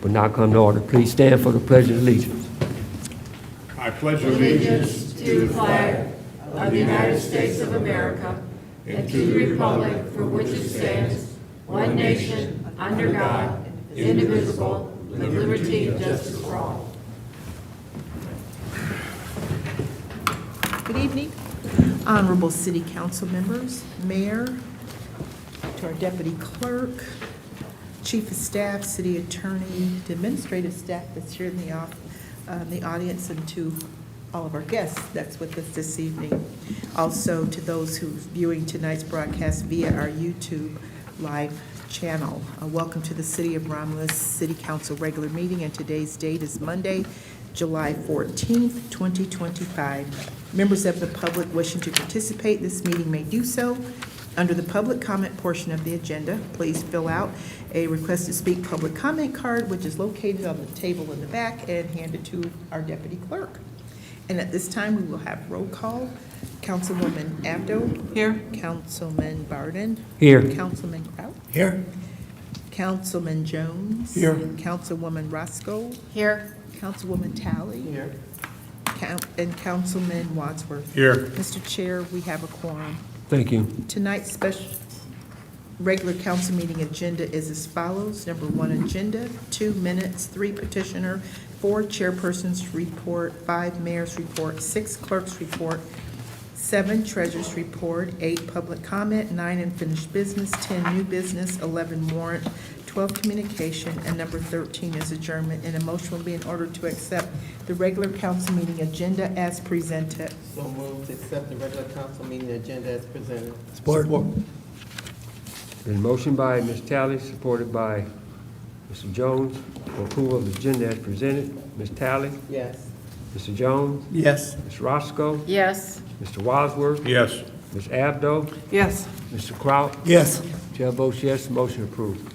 will now come to order. Please stand for the Pledge of Allegiance. I pledge allegiance to the flag of the United States of America and to the republic for which it stands, one nation, under God, indivisible, with liberty and justice for all. Good evening, honorable city council members, mayor, to our deputy clerk, chief of staff, city attorney, the administrative staff that's here in the audience, and to all of our guests that's with us this evening. Also to those who are viewing tonight's broadcast via our YouTube live channel. Welcome to the City of Romulus City Council regular meeting, and today's date is Monday, July 14th, 2025. Members of the public wishing to participate in this meeting may do so. Under the public comment portion of the agenda, please fill out a request to speak public comment card, which is located on the table in the back, and hand it to our deputy clerk. And at this time, we will have roll call. Councilwoman Abdo. Here. Councilman Barden. Here. Councilman Kraut. Here. Councilman Jones. Here. Councilwoman Roscoe. Here. Councilwoman Talley. Here. And Councilman Wadsworth. Here. Mr. Chair, we have a quorum. Thank you. Tonight's special regular council meeting agenda is as follows. Number 1, agenda, 2 minutes, 3 petitioner, 4 chairperson's report, 5 mayor's report, 6 clerk's report, 7 treasurer's report, 8 public comment, 9 unfinished business, 10 new business, 11 warrant, 12 communication, and number 13 is adjournment. And a motion will be in order to accept the regular council meeting agenda as presented. So moved to accept the regular council meeting agenda as presented. Support. Been motion by Ms. Talley, supported by Mr. Jones, for approval of the agenda as presented. Ms. Talley? Yes. Mr. Jones? Yes. Ms. Roscoe? Yes. Mr. Wadsworth? Yes. Ms. Abdo? Yes. Mr. Kraut? Yes. Chair votes yes, motion approved.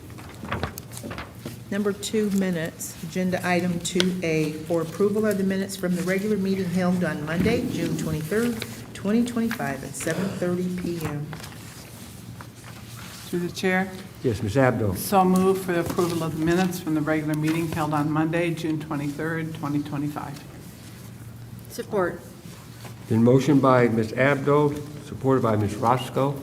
Number 2, minutes. Agenda item 2A, for approval of the minutes from the regular meeting held on Monday, June 23rd, 2025 at 7:30 p.m. Through the chair, Yes, Ms. Abdo. so moved for the approval of the minutes from the regular meeting held on Monday, June 23rd, 2025. Support. Been motion by Ms. Abdo, supported by Ms. Roscoe,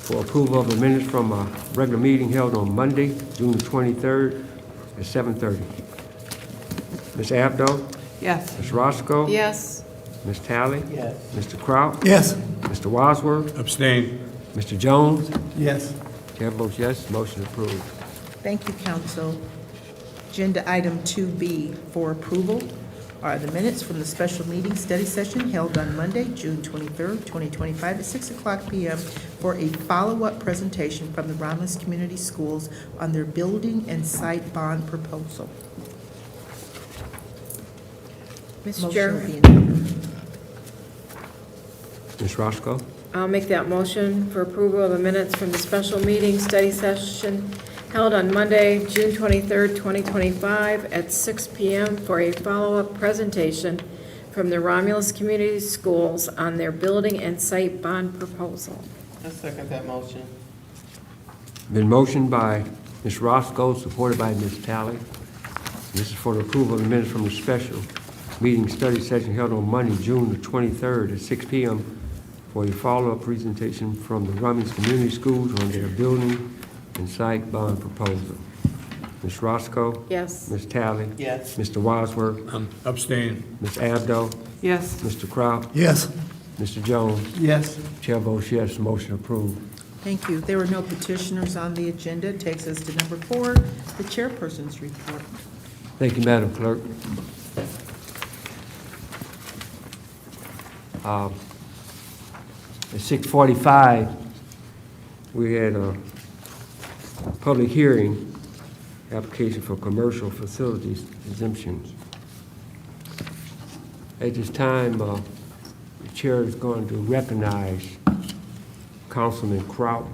for approval of the minutes from a regular meeting held on Monday, June the 23rd at 7:30. Ms. Abdo? Yes. Ms. Roscoe? Yes. Ms. Talley? Yes. Mr. Kraut? Yes. Mr. Wadsworth? Abstain. Mr. Jones? Yes. Chair votes yes, motion approved. Thank you, council. Agenda item 2B, for approval are the minutes from the special meeting study session held on Monday, June 23rd, 2025 at 6 o'clock p.m. for a follow-up presentation from the Romulus Community Schools on their building and site bond proposal. Mr. Motion Chair, will be in order. Ms. Roscoe? I'll make that motion for approval of the minutes from the special meeting study session held on Monday, June 23rd, 2025 at 6 p.m. for a follow-up presentation from the Romulus Community Schools on their building and site bond proposal. I second that motion. Been motioned by Ms. Roscoe, supported by Ms. Talley. This is for the approval of the minutes from the special meeting study session held on Monday, June the 23rd at 6 p.m. for a follow-up presentation from the Romulus Community Schools on their building and site bond proposal. Ms. Roscoe? Yes. Ms. Talley? Yes. Mr. Wadsworth? Abstain. Ms. Abdo? Yes. Mr. Kraut? Yes. Mr. Jones? Yes. Chair votes yes, motion approved. Thank you. There were no petitioners on the agenda. It takes us to number 4, the chairperson's report. Thank you, Madam Clerk. At 6:45, we had a public hearing, application for commercial facilities exemptions. At this time, the chair is going to recognize Councilman Kraut.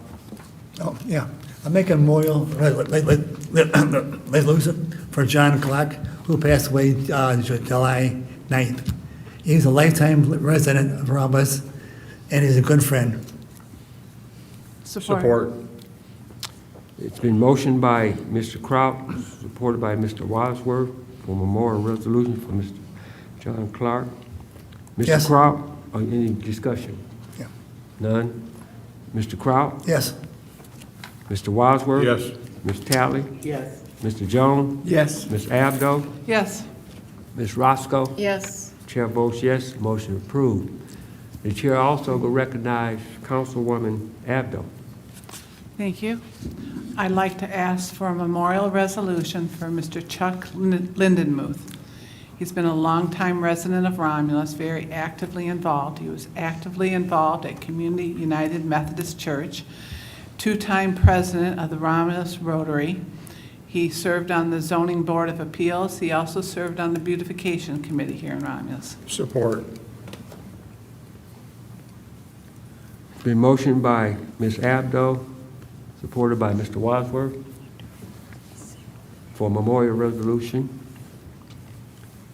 Oh, yeah. I'm making a memorial resolution for John Clark, who passed away July 9th. He's a lifetime resident of Romulus, and he's a good friend. Support. It's been motioned by Mr. Kraut, supported by Mr. Wadsworth, for memorial resolution for Mr. John Clark. Mr. Yes. Kraut, any discussion? Yeah. None? Mr. Kraut? Yes. Mr. Wadsworth? Yes. Ms. Talley? Yes. Mr. Jones? Yes. Ms. Abdo? Yes. Ms. Roscoe? Yes. Chair votes yes, motion approved. The chair also will recognize Councilwoman Abdo. Thank you. I'd like to ask for a memorial resolution for Mr. Chuck Lindenmuth. He's been a longtime resident of Romulus, very actively involved. He was actively involved at Community United Methodist Church, two-time president of the Romulus Rotary. He served on the Zoning Board of Appeals. He also served on the Beautification Committee here in Romulus. Support. It's been motioned by Ms. Abdo, supported by Mr. Wadsworth, for memorial resolution.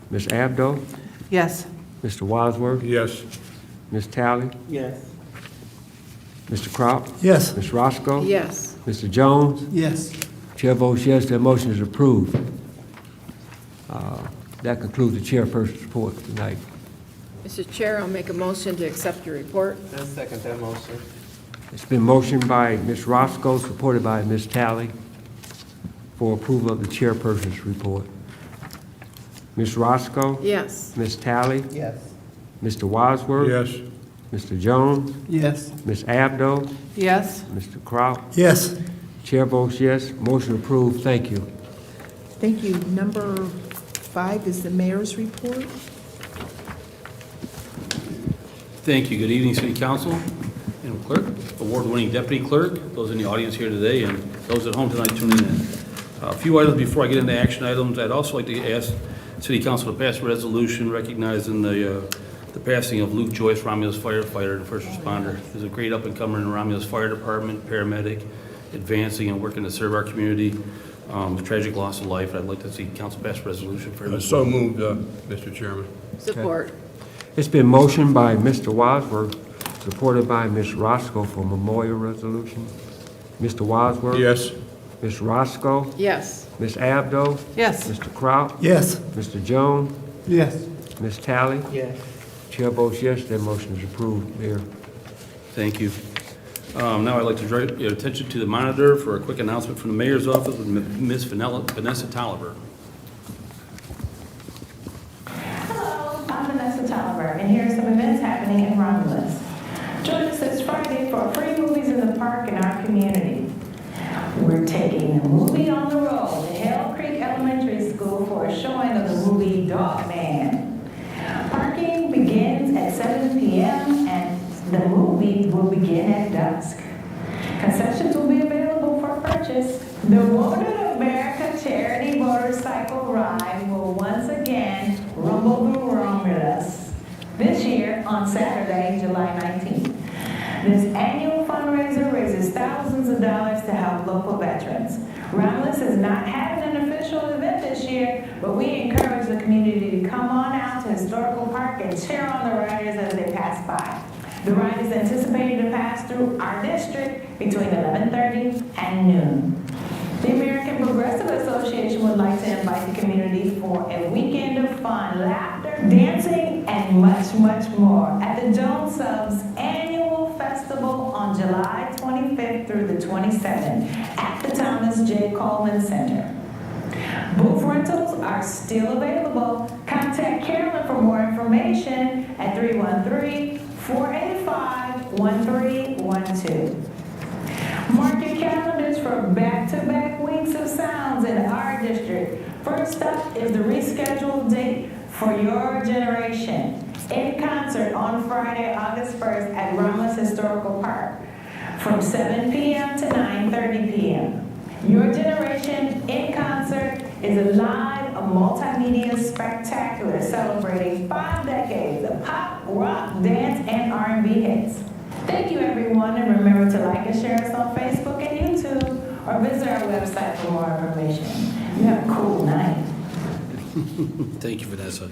Ms. Abdo? Yes. Mr. Wadsworth? Yes. Ms. Talley? Yes. Mr. Kraut? Yes. Ms. Roscoe? Yes. Mr. Jones? Yes. Chair votes yes, that motion is approved. That concludes the chairperson's report tonight. Mr. Chair, I'll make a motion to accept your report. I second that motion. It's been motioned by Ms. Roscoe, supported by Ms. Talley, for approval of the chairperson's report. Ms. Roscoe? Yes. Ms. Talley? Yes. Mr. Wadsworth? Yes. Mr. Jones? Yes. Ms. Abdo? Yes. Mr. Kraut? Yes. Chair votes yes, motion approved. Thank you. Thank you. Number 5 is the mayor's report. Thank you. Good evening, City Council and Clerk, award-winning Deputy Clerk, those in the audience here today, and those at home tonight tuning in. A few items before I get into action items. I'd also like to ask City Council to pass a resolution recognizing the passing of Luke Joyce, Romulus firefighter and first responder. He's a great up-and-comer in the Romulus Fire Department, paramedic, advancing and working to serve our community. Tragic loss of life. I'd like to see council pass a resolution for him. as So well. moved, Mr. Chairman. Support. It's been motioned by Mr. Wadsworth, supported by Ms. Roscoe, for memorial resolution. Mr. Wadsworth? Yes. Ms. Roscoe? Yes. Ms. Abdo? Yes. Mr. Kraut? Yes. Mr. Jones? Yes. Ms. Talley? Yes. Chair votes yes, that motion is approved. Mayor. Thank you. Now I'd like to draw your attention to the monitor for a quick announcement from the mayor's office with Ms. Vanessa Tolliver. Hello, I'm Vanessa Tolliver, and here are some events happening in Romulus. Join us this Friday for free movies in the park in our community. We're taking the movie on the road to Hale Creek Elementary School for a showing of the movie Dog Man. Parking begins at 7 p.m. and the movie will begin at dusk. Concessions will be available for purchase. The Road to America charity motorcycle ride will once again rumble the Romulus this year on Saturday, July 19th. This annual fundraiser raises thousands of dollars to help local veterans. Romulus is not having an official event this year, but we encourage the community to come on out to Historical Park and cheer on the riders as they pass by. The ride is anticipated to pass through our district between 11:30 and noon. The American Progressive Association would like to invite the community for a weekend of fun, laughter, dancing, and much, much more at the Jones Subs Annual Festival on July 25th through the 27th at the Thomas J. Coleman Center. Booth rentals are still available. Contact Carolyn for more information at 313-485-1312. Mark your calendars for back-to-back weeks of sounds in our district. First up is the rescheduled date for Your Generation in concert on Friday, August 1st at Romulus Historical Park from 7 p.m. to 9:30 p.m. Your Generation in concert is a live, a multimedia spectacular celebrating 5 decades of pop, rock, dance, and R&B hits. Thank you, everyone, and remember to like and share us on Facebook and YouTube, or visit our website for more information. You have a cool night. Thank you, Vanessa.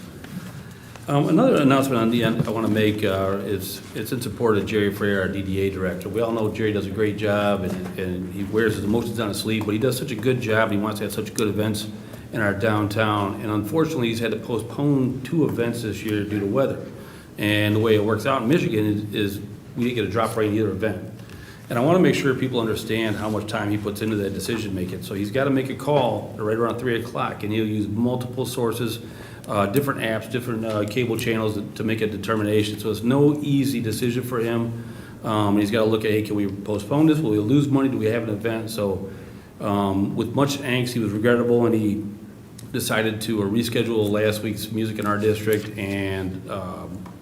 Another announcement on the end I want to make is it's in support of Jerry Freire, our DDA director. We all know Jerry does a great job, and he wears his emotions on his sleeve, but he does such a good job, and he wants to have such good events in our downtown. And unfortunately, he's had to postpone 2 events this year due to weather. And the way it works out in Michigan is we didn't get a drop rate in either event. And I want to make sure people understand how much time he puts into that decision-making. So he's got to make a call right around 3 o'clock, and he'll use multiple sources, different apps, different cable channels to make a determination. So it's no easy decision for him. And he's got to look at, hey, can we postpone this? Will we lose money? Do we have an event? So with much angst, he was regrettable, and he decided to reschedule last week's music in our district. And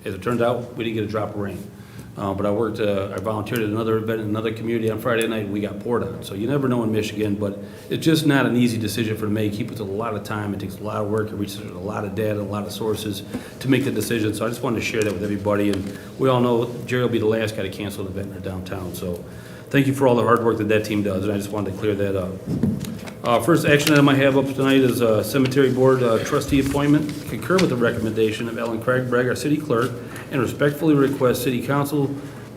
as it turned out, we didn't get a drop of rain. But I volunteered at another event in another community on Friday night, and we got poured on. So you never know in Michigan, but it's just not an easy decision for him to make. He puts a lot of time, it takes a lot of work, it researches a lot of data, a lot of sources to make the decision. So I just wanted to share that with everybody, and we all know Jerry will be the last guy to cancel an event in our downtown. So thank you for all the hard work that team does, and I just wanted to clear that up. First action item I have up tonight is a cemetery board trustee appointment. Concur with the recommendation of Ellen Craigbragg, our city clerk, and respectfully request city council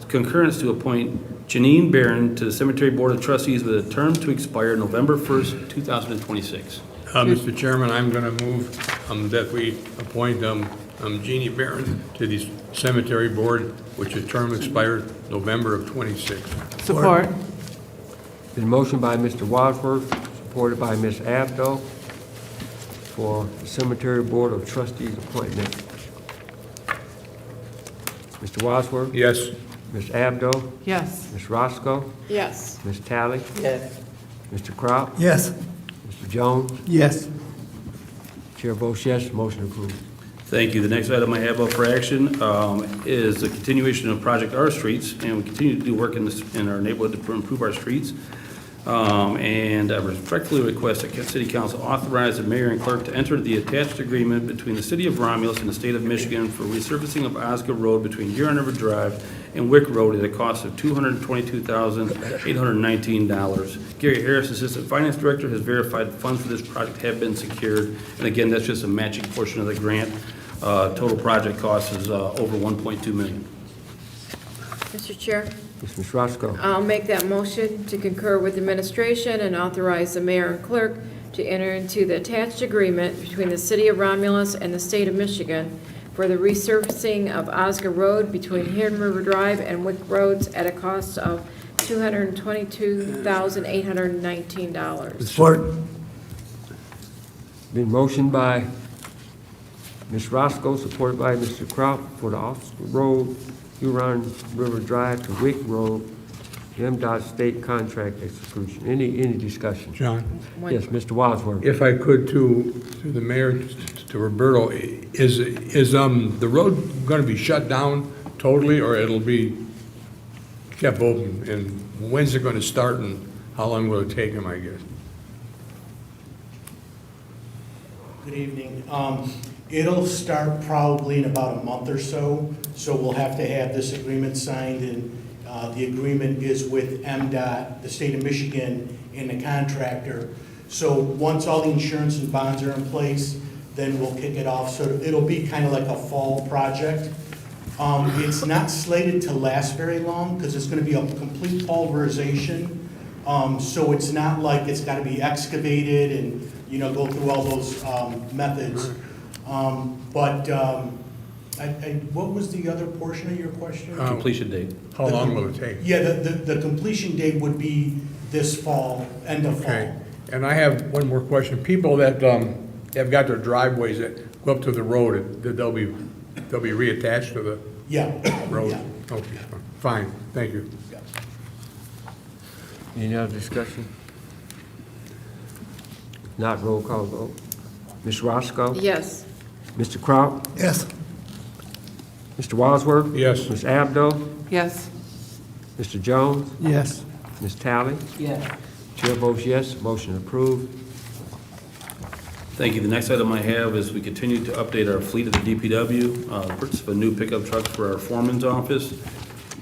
concurrence to appoint Janine Barron to the cemetery board of trustees with a term to expire November 1st, 2026. Mr. Chairman, I'm going to move that we appoint Jeannie Barron to the cemetery board, which is term expired November of '26. Support. Been motioned by Mr. Wadsworth, supported by Ms. Abdo for the Cemetery Board of Trustees appointment. Mr. Wadsworth? Yes. Ms. Abdo? Yes. Ms. Roscoe? Yes. Ms. Talley? Yes. Mr. Crop? Yes. Mr. Jones? Yes. Chair votes yes, motion approved. Thank you. The next item I have up for action is the continuation of Project Our Streets, and we continue to do work in our neighborhood to improve our streets. And I respectfully request that City Council authorize the mayor and clerk to enter the attached agreement between the city of Romulus and the state of Michigan for resurfacing of Osgood Road between Huron River Drive and Wick Road at a cost of $222,819. Gary Harris, Assistant Finance Director, has verified funds for this project have been secured. And again, that's just a matching portion of the grant. Total project cost is over $1.2 million. Mr. Chair, Yes, Ms. Roscoe. I'll make that motion to concur with administration and authorize the mayor and clerk to enter into the attached agreement between the city of Romulus and the state of Michigan for the resurfacing of Osgood Road between Huron River Drive and Wick Roads at a cost of $222,819. Support. Been motioned by Ms. Roscoe, supported by Mr. Crop for the Osgood Road, Huron River Drive to Wick Road, MDOT state contract execution. Any discussion? John, Yes, Mr. Wadsworth. if I could, to the mayor, to Roberto, is the road going to be shut down totally, or it'll be kept open? And when's it going to start, and how long will it take him, I guess? Good evening. It'll start probably in about a month or so, so we'll have to have this agreement signed, and the agreement is with MDOT, the state of Michigan, and the contractor. So once all the insurance and bonds are in place, then we'll kick it off. So it'll be kind of like a fall project. It's not slated to last very long because it's going to be a complete pulverization. So it's not like it's got to be excavated and, go through all those methods. What was the other portion of your question? Completion date. How long will it take? Yeah, the completion date would be this fall, end of Okay, fall. and I have one more question. People that have got their driveways that go up to the road, they'll be reattached to the Yeah. road? Yeah. Okay, fine, thank you. Any other discussion? Not roll call vote. Ms. Roscoe? Yes. Mr. Crop? Yes. Mr. Wadsworth? Yes. Ms. Abdo? Yes. Mr. Jones? Yes. Ms. Talley? Yes. Chair votes yes, motion approved. Thank you. The next item I have is we continue to update our fleet at the DPW, purchase of a new pickup truck for our foreman's office.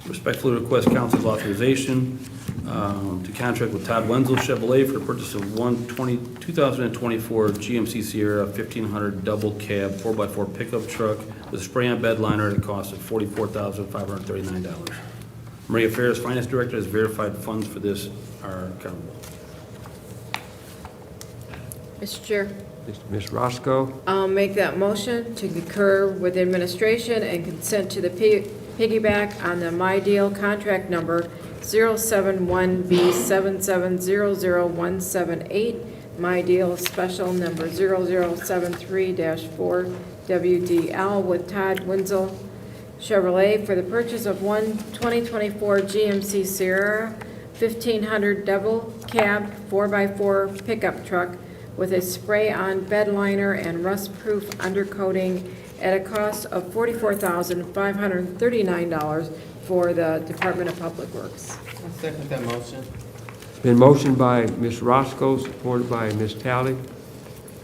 Respectfully request council's authorization to contract with Todd Wenzel Chevrolet for the purchase of 2024 GMC Sierra 1500 double cab 4x4 pickup truck with spray-on bed liner at a cost of $44,539. Maria Ferris, Finance Director, has verified funds for this are accountable. Mr. Chair, Ms. Roscoe, I'll make that motion to concur with the administration and consent to the piggyback on the My Deal contract number 071B7700178, My Deal special number 0073-4WDL with Todd Wenzel Chevrolet for the purchase of one 2024 GMC Sierra 1500 double cab 4x4 pickup truck with a spray-on bed liner and rust-proof undercoating at a cost of $44,539 for the Department of Public Works. I second that motion. it's been motioned by Ms. Roscoe, supported by Ms. Talley.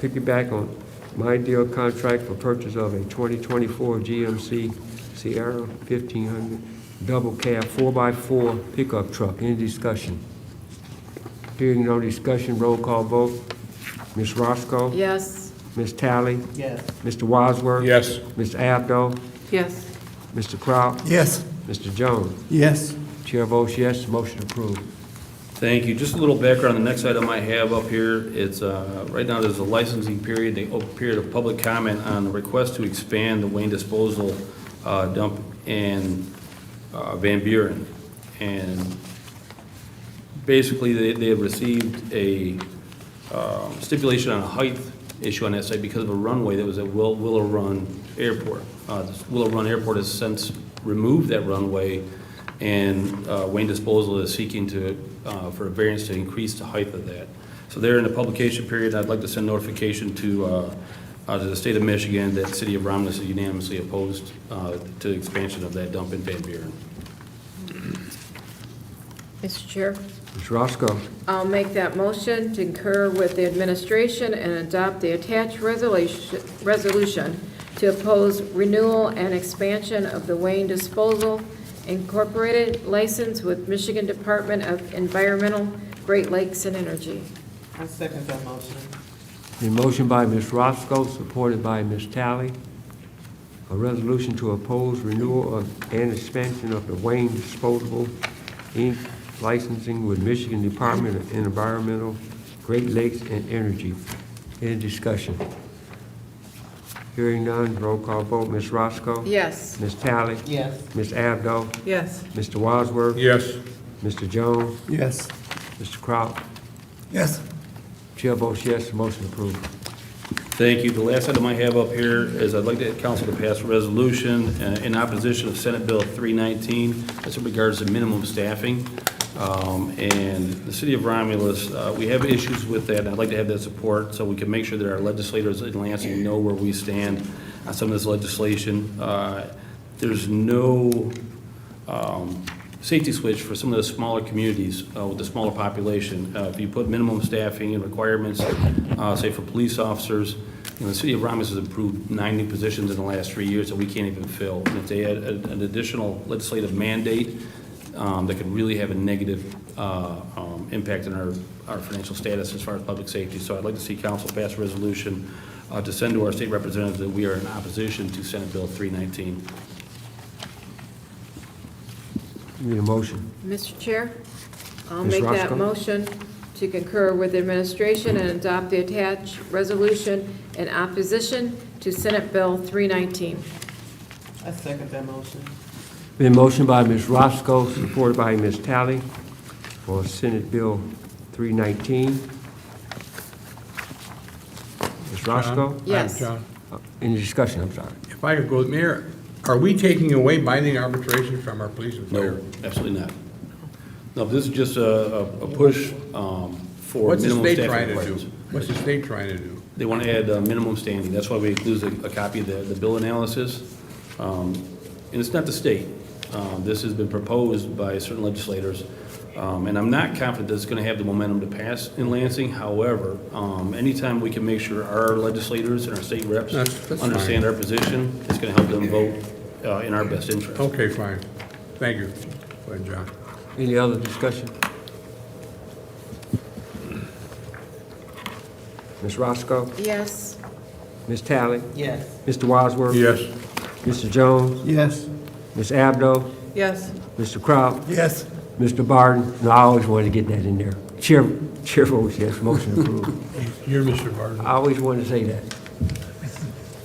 Piggyback on My Deal contract for purchase of a 2024 GMC Sierra 1500 double cab 4x4 pickup truck. Any discussion? Hearing no discussion, roll call vote. Ms. Roscoe? Yes. Ms. Talley? Yes. Mr. Wadsworth? Yes. Mr. Abdo? Yes. Mr. Kraut? Yes. Mr. Jones? Yes. Chair votes yes, motion approved. Thank you. Just a little background. The next item I have up here, it's, right now there's a licensing period, the period of public comment on the request to expand the Wayne Disposal dump in Van Buren. And basically, they have received a stipulation on a height issue on that site because of a runway that was at Willow Run Airport. This Willow Run Airport has since removed that runway, and Wayne Disposal is seeking to, for a variance to increase the height of that. So they're in the publication period. I'd like to send notification to the state of Michigan that the city of Romulus is unanimously opposed to the expansion of that dump in Van Buren. Mr. Chair, Ms. Roscoe? I'll make that motion to concur with the administration and adopt the attached resolution to oppose renewal and expansion of the Wayne Disposal Incorporated license with Michigan Department of Environmental, Great Lakes and Energy. I second that motion. The motion by Ms. Roscoe, supported by Ms. Talley. A resolution to oppose renewal and expansion of the Wayne Disposable Inc. licensing with Michigan Department of Environmental, Great Lakes and Energy. Any discussion? Hearing none, roll call vote. Ms. Roscoe? Yes. Ms. Talley? Yes. Ms. Abdo? Yes. Mr. Wadsworth? Yes. Mr. Jones? Yes. Mr. Kraut? Yes. Chair votes yes, motion approved. Thank you. The last item I have up here is I'd like the council to pass a resolution in opposition of Senate Bill 319. That's in regards to minimum staffing. And the city of Romulus, we have issues with that. I'd like to have that support so we can make sure that our legislators in Lansing know where we stand on some of this legislation. There's no safety switch for some of the smaller communities with the smaller population. If you put minimum staffing and requirements, say for police officers, the city of Romulus has approved 90 positions in the last 3 years that we can't even fill. And if they add an additional legislative mandate, that could really have a negative impact on our financial status as far as public safety. So I'd like to see council pass a resolution to send to our state representatives that we are in opposition to Senate Bill 319. Need a motion? Mr. Chair, I'll Ms. make that Roscoe? motion to concur with the administration and adopt the attached resolution in opposition to Senate Bill 319. I second that motion. Been motioned by Ms. Roscoe, supported by Ms. Talley for Senate Bill 319. Ms. Roscoe? Yes. John, Any discussion, I'm sorry. if I could go, Mayor, are we taking away binding arbitration from our police and fire? No, absolutely not. No, this is just a push for What's the minimum state staffing trying to do? requirements. What's the state trying to do? They want to add minimum standing. That's why we include a copy of the bill analysis. And it's not the state. This has been proposed by certain legislators. And I'm not confident that it's going to have the momentum to pass in Lansing. However, anytime we can make sure our legislators and our state reps That's understand fine. our position, it's going to help them vote in our best interest. Okay, fine. Thank you. Go ahead, John. Any other discussion? Ms. Roscoe? Yes. Ms. Tally? Yes. Mr. Wadsworth? Yes. Mr. Jones? Yes. Ms. Abdo? Yes. Mr. Kraut? Yes. Mr. Barton? No, I always wanted to get that in there. Chair votes yes, motion approved. You're Mr. Barton. I always wanted to say that.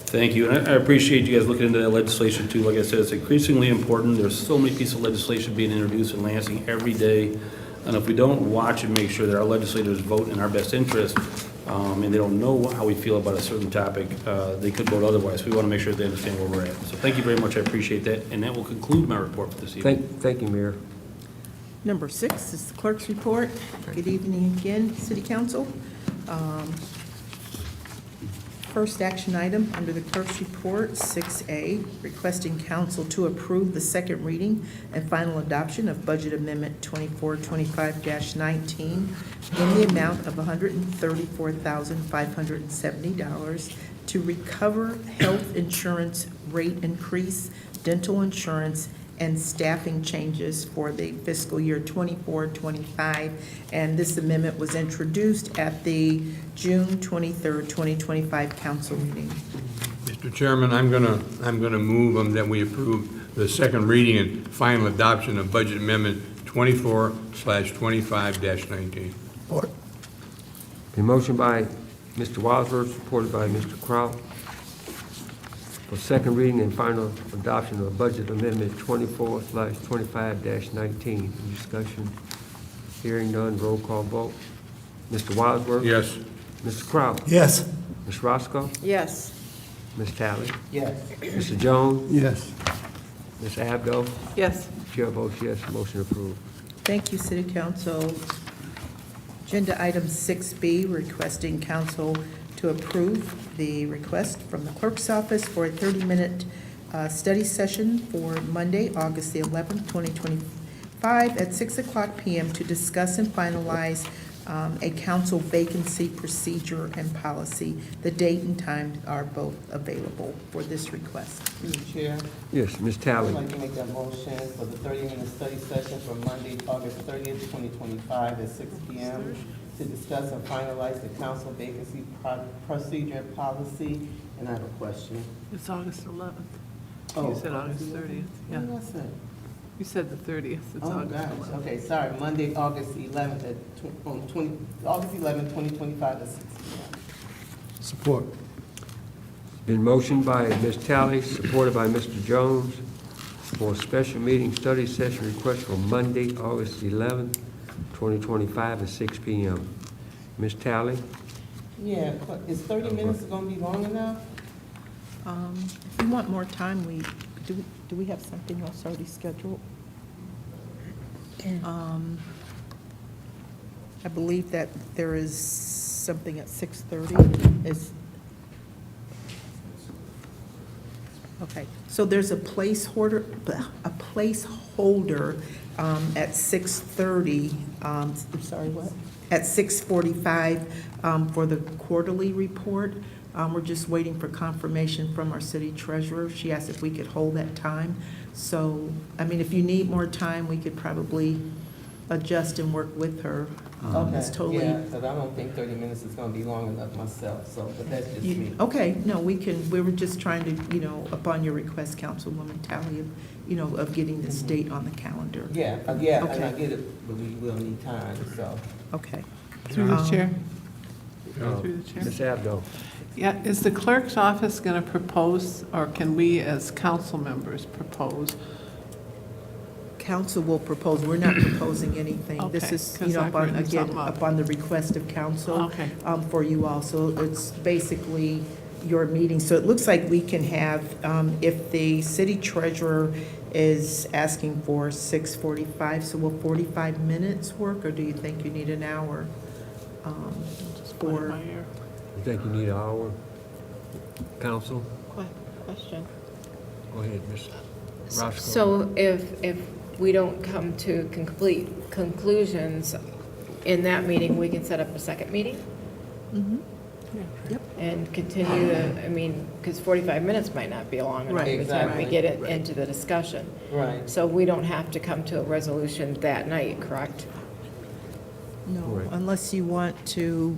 Thank you, and I appreciate you guys looking into that legislation too. Like I said, it's increasingly important. There's so many pieces of legislation being introduced in Lansing every day. And if we don't watch and make sure that our legislators vote in our best interest, and they don't know how we feel about a certain topic, they could vote otherwise. We want to make sure they understand where we're at. So thank you very much, I appreciate that. And that will conclude my report for this evening. Thank you, Mayor. Number 6 is the clerk's report. Good evening again, City Council. First action item under the clerk's report, 6A, requesting council to approve the second reading and final adoption of Budget Amendment 2425-19 in the amount of $134,570 to recover health insurance rate increase, dental insurance, and staffing changes for the fiscal year 24-25. And this amendment was introduced at the June 23rd, 2025 council meeting. Mr. Chairman, I'm gonna move that we approve the second reading and final adoption of Budget Amendment 24/25-19. Support. A motion by Mr. Wadsworth, supported by Mr. Kraut, for second reading and final adoption of Budget Amendment 24/25-19. Discussion. Hearing none, roll call vote. Mr. Wadsworth? Yes. Mr. Kraut? Yes. Ms. Roscoe? Yes. Ms. Tally? Yes. Mr. Jones? Yes. Ms. Abdo? Yes. Chair votes yes, motion approved. Thank you, City Council. Agenda item 6B, requesting council to approve the request from the clerk's office for a 30-minute study session for Monday, August the 11th, 2025 at 6:00 p.m. to discuss and finalize a council vacancy procedure and policy. The date and time are both available for this request. Mr. Chair, Yes, Ms. I'd Tally. like to make that motion for the 30-minute study session for Monday, August 30th, 2025 at 6 p.m. to discuss and finalize the council vacancy procedure and policy. And I have a question. It's August 11th. Oh, You said August 30th. Yeah. What did I say? You said the 30th. It's Oh, August gosh. 11th. Okay, sorry. Monday, August 11th August 11th, 2025 at 6 p.m. Support. Been motioned by Ms. Tally, supported by Mr. Jones, for a special meeting study session request for Monday, August 11th, 2025 at 6 p.m. Ms. Tally? Yeah, but is 30 minutes going to be long enough? If you want more time, do we have something else already scheduled? I believe that there is something at 6:30. Okay, so there's a placeholder at 6:30, I'm sorry, what? At 6:45 for the quarterly report. We're just waiting for confirmation from our city treasurer. She asked if we could hold that time. So, I mean, if you need more time, we could probably adjust and work with her. It's totally. Yeah, because I don't think 30 minutes is going to be long enough myself, so, but that's just me. Okay, no, we were just trying to, upon your request, Councilwoman Tally, of getting this date on the calendar. Yeah, and I Okay. get it, but we will need time, so. Okay. Through the chair. Uh, Through the chair. Ms. Abdo? Yeah, is the clerk's office going to propose, or can we as council members propose? Council will propose, we're not proposing anything. This Okay, is, 'cause I've written something up. upon the request of council. Okay. For you all. So it's basically your meeting. So it looks like we can have, if the city treasurer is asking for 6:45, so will 45 minutes work, or do you think you need an hour? Just put it in my ear. You think you need an hour? Council? Question. Go ahead, Ms. Roscoe. So if we don't come to complete conclusions in that meeting, we can set up a second meeting Mhm. Yep. and continue because 45 minutes might not be long enough by the time we Exactly. get it into the discussion. Right. So we don't have to come to a resolution that night, correct? No, Right. unless you want to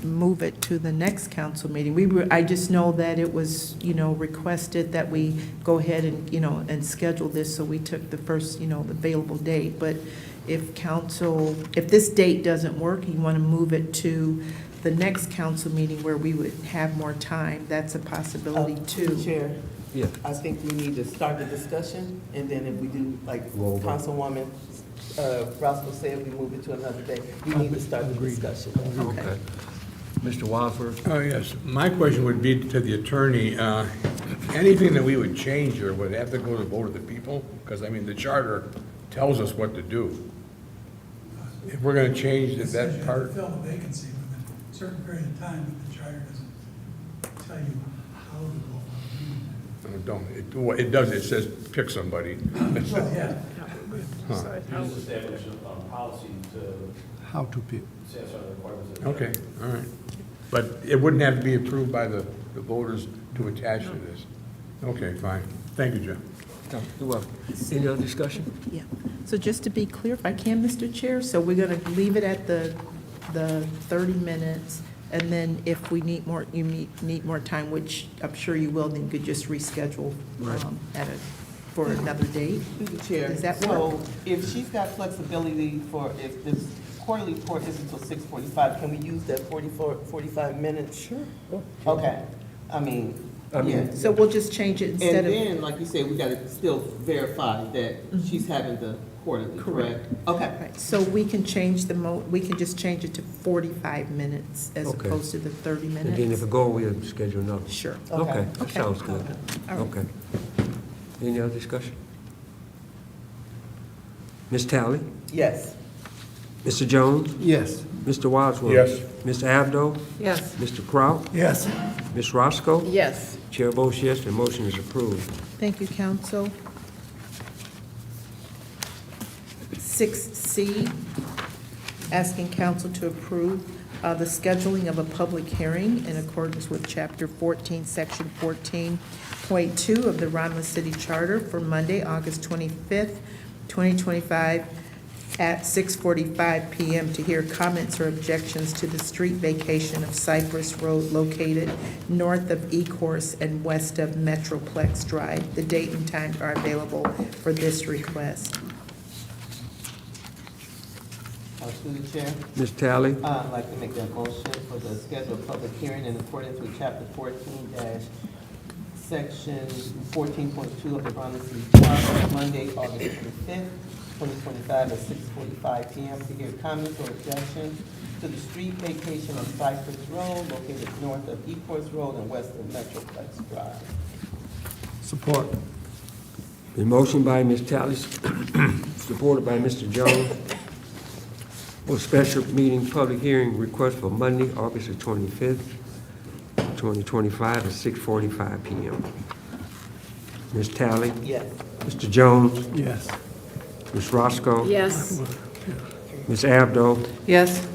move it to the next council meeting. I just know that it was, requested that we go ahead and, and schedule this, so we took the first, available date. But if this date doesn't work, you want to move it to the next council meeting where we would have more time, that's a possibility too. Chair, Yeah. I think we need to start the discussion, and then if we do, like Roll back. Councilwoman Roscoe said, we move it to another day, we need to start the discussion. Okay. Mr. Wadsworth? Oh, yes. My question would be to the attorney, anything that we would change here would have to go to the vote of the people? Because, I mean, the charter tells us what to do. If we're going to change It says that you have to part, fill the vacancy within a certain period of time, but the charter doesn't tell you how to go about doing it does, it says pick somebody. it. Well, yeah, Use establish a policy to How to pick. satisfy the requirements. of- Okay, all right. But it wouldn't have to be approved by the voters to attach to this? Okay, fine. Thank you, Jim. You're welcome. Any other discussion? Yeah. So just to be clear, if I can, Mr. Chair, so we're going to leave it at the 30 minutes, and then if we need more, need more time, which I'm sure you will, then you could just reschedule for another date. Through the chair. Does that So if she's got flexibility for, if this quarterly report is until 6:45, can we use that 45 minutes? Sure. Okay, I mean, yeah. So we'll just change it instead And of, then, like you said, we gotta still verify that she's having the quarterly, correct? Okay. right, so we can change we can just change it to 45 minutes as Okay. opposed to the 30 And then if minutes? it go, we'll schedule another. Sure. Okay, that Okay. sounds good. All right. Okay. Any other discussion? Ms. Talley? Yes. Mr. Jones? Yes. Mr. Wadsworth? Yes. Mr. Abdo? Yes. Mr. Kraut? Yes. Ms. Roscoe? Yes. Chair votes yes, the motion is approved. Thank you, council. 6C, asking council to approve the scheduling of a public hearing in accordance with Chapter 14, Section 14.2 of the Romulus City Charter for Monday, August 25th, 2025, at 6:45 PM to hear comments or objections to the street vacation of Cypress Road located north of E-Course and west of Metroplex Drive. The date and time are available for this request. Through the chair, Ms. Talley? I'd like to make that motion for the scheduled public hearing in accordance with chapter 14 section 14.2 of the Romulus City Charter, Monday, August 25th, 2025 at 6:45 PM to hear comments or objections to the street vacation of Cypress Road located north of E-Course Road and west of Metroplex Drive. Support. The motion by Ms. Talley, supported by Mr. Jones, for special meeting public hearing request for Monday, August the 25th, 2025 at 6:45 PM. Ms. Talley? Yes. Mr. Jones? Yes. Ms. Roscoe? Yes. Ms. Abdo? Yes.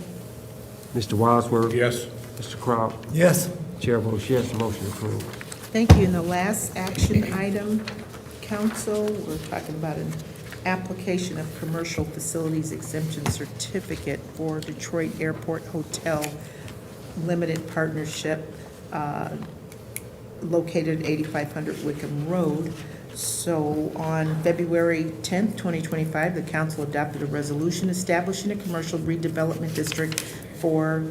Mr. Wadsworth? Yes. Mr. Kraut? Yes. Chair votes yes, the motion is approved. Thank you. And the last action item, council, we're talking about an application of commercial facilities exemption certificate for Detroit Airport Hotel Limited Partnership located at 8500 Wickham Road. So on February 10th, 2025, the council adopted a resolution establishing a commercial redevelopment district for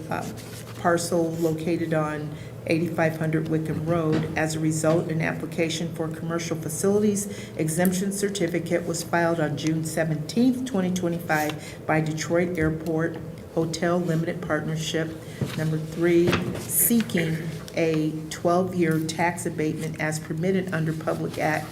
parcel located on 8500 Wickham Road. As a result, an application for commercial facilities exemption certificate was filed on June 17th, 2025 by Detroit Airport Hotel Limited Partnership, number 3, seeking a 12-year tax abatement as permitted under Public Act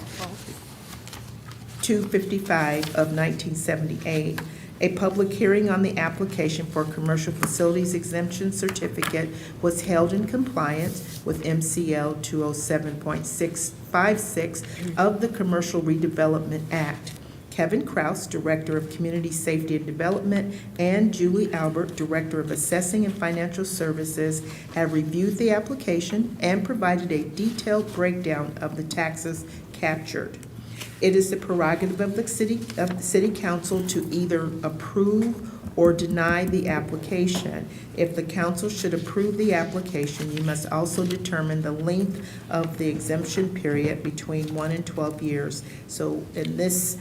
255 of 1978. A public hearing on the application for commercial facilities exemption certificate was held in compliance with MCL 207.656 of the Commercial Redevelopment Act. Kevin Kraus, Director of Community Safety and Development, and Julie Albert, Director of Assessing and Financial Services, have reviewed the application and provided a detailed breakdown of the taxes captured. It is the prerogative of the city council to either approve or deny the application. If the council should approve the application, you must also determine the length of the exemption period between 1 and 12 years. So in this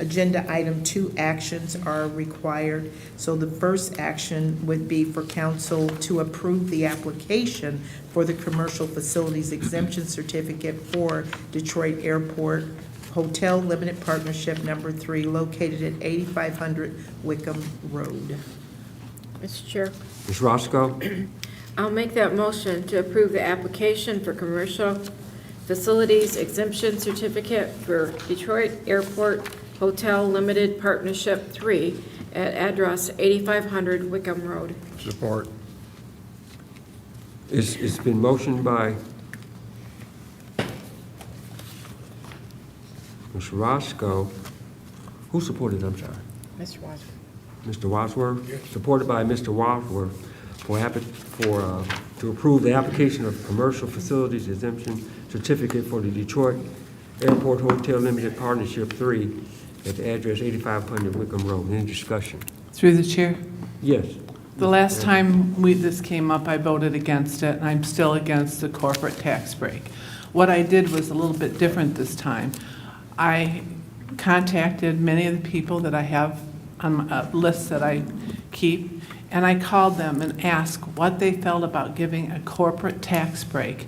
agenda item, 2 actions are required. So the first action would be for council to approve the application for the commercial facilities exemption certificate for Detroit Airport Hotel Limited Partnership Number 3, located at 8500 Wickham Road. Mr. Chair, Ms. Roscoe? I'll make that motion to approve the application for commercial facilities exemption certificate for Detroit Airport Hotel Limited Partnership 3 at address 8500 Wickham Road. Support. It's been motioned by Ms. Roscoe. Who supported it? I'm sorry. Mr. Wadsworth. Mr. Wadsworth, supported by Mr. Wadsworth, to approve the application of commercial facilities exemption certificate for the Detroit Airport Hotel Limited Partnership 3 at the address 8500 Wickham Road. Any discussion? Through the chair. Yes. The last time this came up, I voted against it, and I'm still against the corporate tax break. What I did was a little bit different this time. I contacted many of the people that I have on a list that I keep, and I called them and asked what they felt about giving a corporate tax break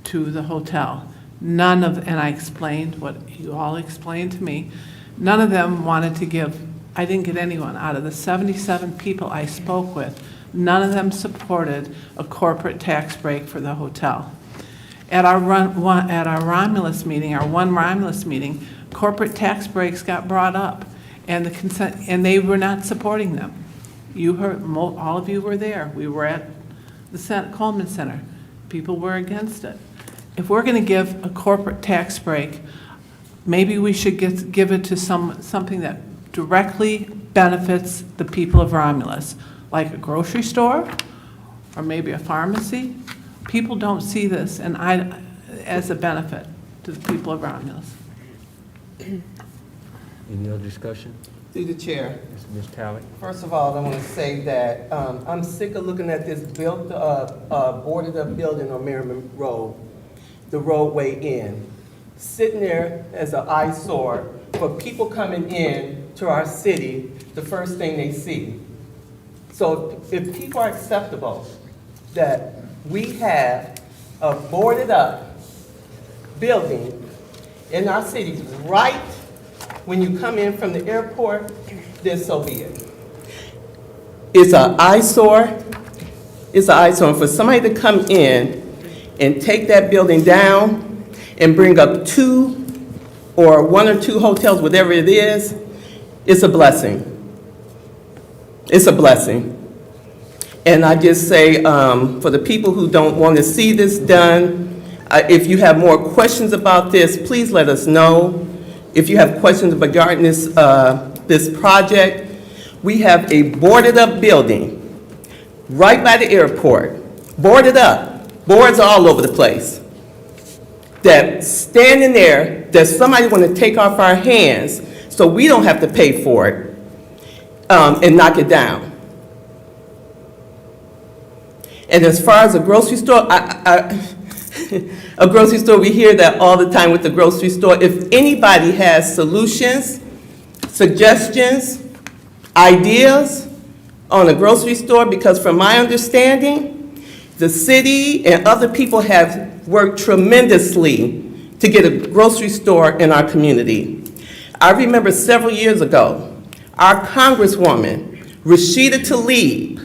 to the hotel. And I explained what you all explained to me. None of them wanted to give. I didn't get anyone. Out of the 77 people I spoke with, none of them supported a corporate tax break for the hotel. At our Romulus meeting, our one Romulus meeting, corporate tax breaks got brought up, and they were not supporting them. You heard, all of you were there. We were at the Coleman Center. People were against it. If we're going to give a corporate tax break, maybe we should give it to something that directly benefits the people of Romulus, like a grocery store or maybe a pharmacy. People don't see this as a benefit to the people of Romulus. Any other discussion? Through the chair. Ms. Talley? First of all, I want to say that I'm sick of looking at this boarded up building on Merriman Road, the roadway in, sitting there as an eyesore for people coming in to our city, the first thing they see. So if people are acceptable that we have a boarded up building in our cities right when you come in from the airport, then so be it. It's an eyesore. It's an eyesore. And for somebody to come in and take that building down and bring up 2 or 1 or 2 hotels, whatever it is, it's a blessing. It's a blessing. And I just say, for the people who don't want to see this done, if you have more questions about this, please let us know. If you have questions regarding this project, we have a boarded up building right by the airport, boarded up, boards all over the place, that's standing there that somebody want to take off our hands so we don't have to pay for it and knock it down. And as far as a grocery store, a grocery store, we hear that all the time with the grocery store. If anybody has solutions, suggestions, ideas on a grocery store, because from my understanding, the city and other people have worked tremendously to get a grocery store in our community. I remember several years ago, our Congresswoman, Rashida Tlaib,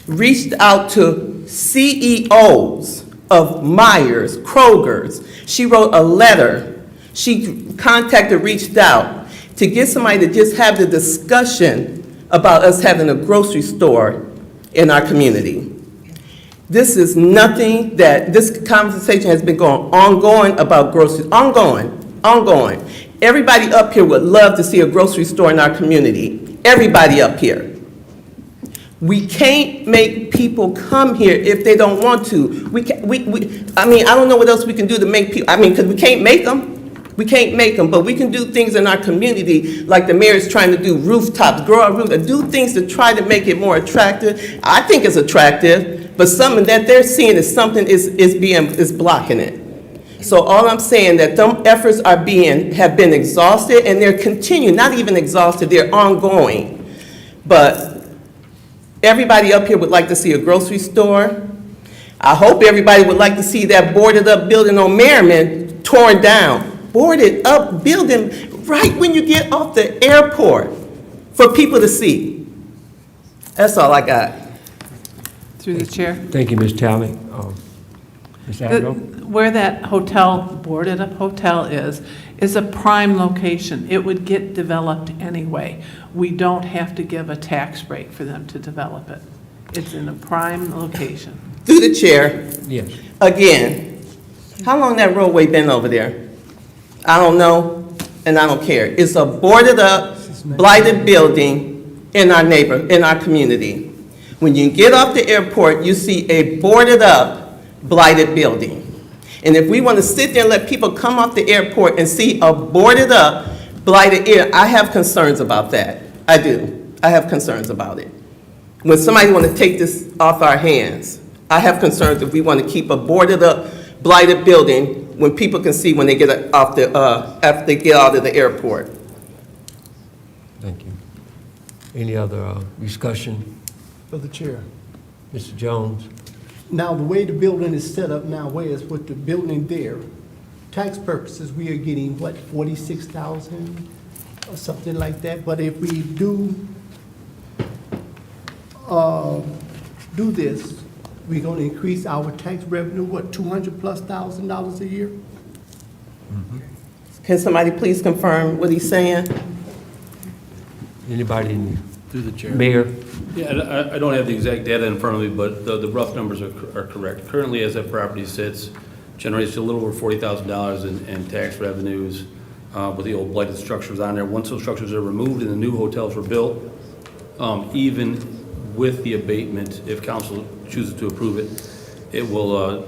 reached out to CEOs of Myers, Kroger's. She wrote a letter. She reached out to get somebody to just have the discussion about us having a grocery store in our community. This is nothing that, this conversation has been going ongoing about groceries, ongoing. Everybody up here would love to see a grocery store in our community. Everybody up here. We can't make people come here if they don't want to. I don't know what else we can do to make people, because we can't make them. We can't make them, but we can do things in our community, like the mayor is trying to do, rooftops, grow our roof, do things to try to make it more attractive. I think it's attractive, but something that they're seeing is something is blocking it. So all I'm saying that them efforts have been exhausted, and they're continuing, not even exhausted, they're ongoing. But everybody up here would like to see a grocery store. I hope everybody would like to see that boarded up building on Merriman torn down. Boarded up building right when you get off the airport for people to see. That's all I got. Through the chair. Thank you, Ms. Talley. Ms. Abdo? Where that hotel, boarded-up hotel is a prime location. It would get developed anyway. We don't have to give a tax break for them to develop it. It's in a prime location. Through the chair, Yes. again, how long that roadway been over there? I don't know, and I don't care. It's a boarded-up, blighted building in our community. When you get off the airport, you see a boarded-up, blighted building. And if we want to sit there and let people come off the airport and see a boarded-up, blighted area, I have concerns about that. I do. I have concerns about it. When somebody want to take this off our hands, I have concerns if we want to keep a boarded-up, blighted building when people can see when they get off after they get out of the airport. Thank you. Any other discussion? For the chair. Mr. Jones? Now, the way the building is set up now, whereas with the building there, tax purposes, we are getting, what, 46,000 or something like that? But if we do this, we're gonna increase our tax revenue, what, $200,000+ a year? Can somebody please confirm what he's saying? Anybody in Through the chair. Mayor? Yeah, I don't have the exact data in front of me, but the rough numbers are correct. Currently, as that property sits, generates a little over $40,000 in tax revenues with the old blighted structures on there. Once those structures are removed and the new hotels were built, even with the abatement, if council chooses to approve it, it will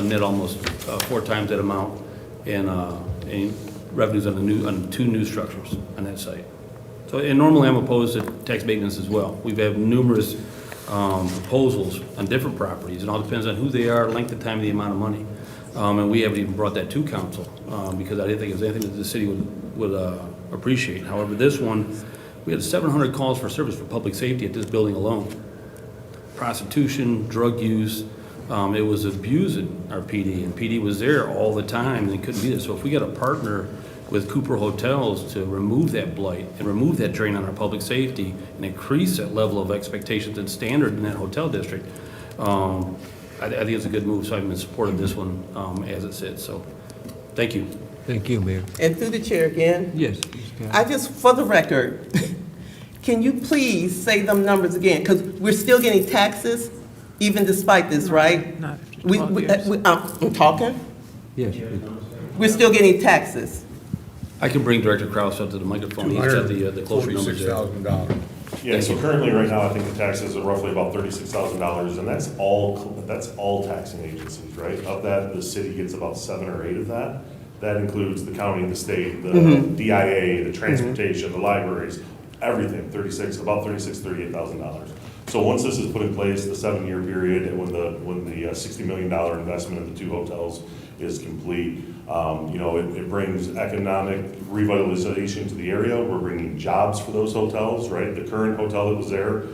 net almost 4 times that amount in revenues on 2 new structures on that site. So, and normally I'm opposed to tax abatements as well. We've had numerous proposals on different properties. It all depends on who they are, length of time, and the amount of money. And we haven't even brought that to council because I didn't think it was anything that the city would appreciate. However, this one, we had 700 calls for service for public safety at this building alone. Prostitution, drug use, it was abusing our PD, and PD was there all the time, and they couldn't be there. So if we got a partner with Cooper Hotels to remove that blight and remove that drain on our public safety and increase that level of expectations and standard in that hotel district, I think it's a good move, so I'm in support of this one as it sits. So, thank you. Thank you, Mayor. And through the chair again, Yes. I just, for the record, can you please say them numbers again? Because we're still getting taxes, even despite this, right? Not after 12 years. I'm talking? Yes. We're still getting taxes. I can bring Director Kraus up to the microphone. He's got the closer numbers there. $246,000. Yeah, so currently, right now, I think the taxes are roughly about $36,000, and that's all taxing agencies, right? Of that, the city gets about 7 or 8 of that. That includes the county, the state, the DIA, the transportation, the libraries, everything, about $38,000. So once this is put in place, the 7-year period, and when the $60 million investment in the 2 hotels is complete, it brings economic revitalization to the area. We're bringing jobs for those hotels, right? The current hotel that was there,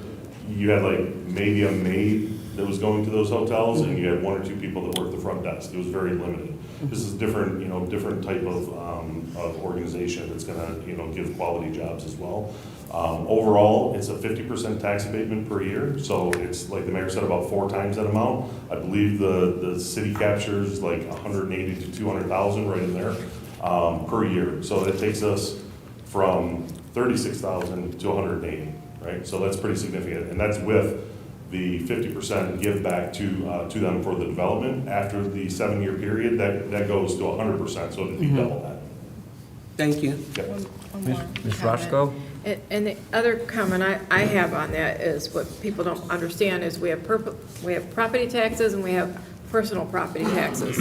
you had like maybe a maid that was going to those hotels, and you had 1 or 2 people that worked the front desk. It was very limited. This is different type of organization that's gonna, give quality jobs as well. Overall, it's a 50% tax abatement per year, so it's, like the mayor said, about 4 times that amount. I believe the city captures like 180 to 200,000 right in there per year. So it takes us from 36,000 to 180, right? So that's pretty significant, and that's with the 50% give back to them for the development. After the 7-year period, that goes to 100%, so it'd be double that. Thank you. Ms. Roscoe? And the other comment I have on that is what people don't understand is we have property taxes and we have personal property taxes.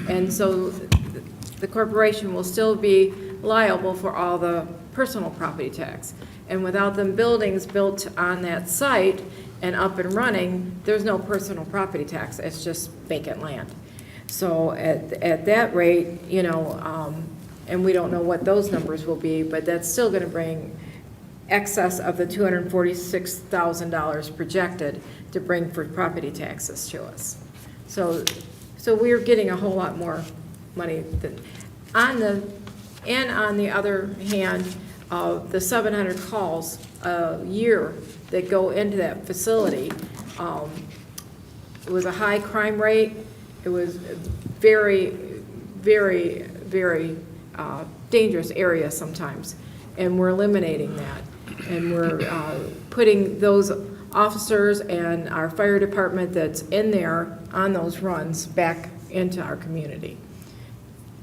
And so the corporation will still be liable for all the personal property tax. And without them buildings built on that site and up and running, there's no personal property tax, it's just vacant land. So at that rate, you know, and we don't know what those numbers will be, but that's still gonna bring excess of the $246,000 projected to bring for property taxes to us. So we're getting a whole lot more money than, on the other hand, the 700 calls a year that go into that facility, it was a high crime rate. It was very, very, very dangerous area sometimes, and we're eliminating that. And we're putting those officers and our fire department that's in there on those runs back into our community.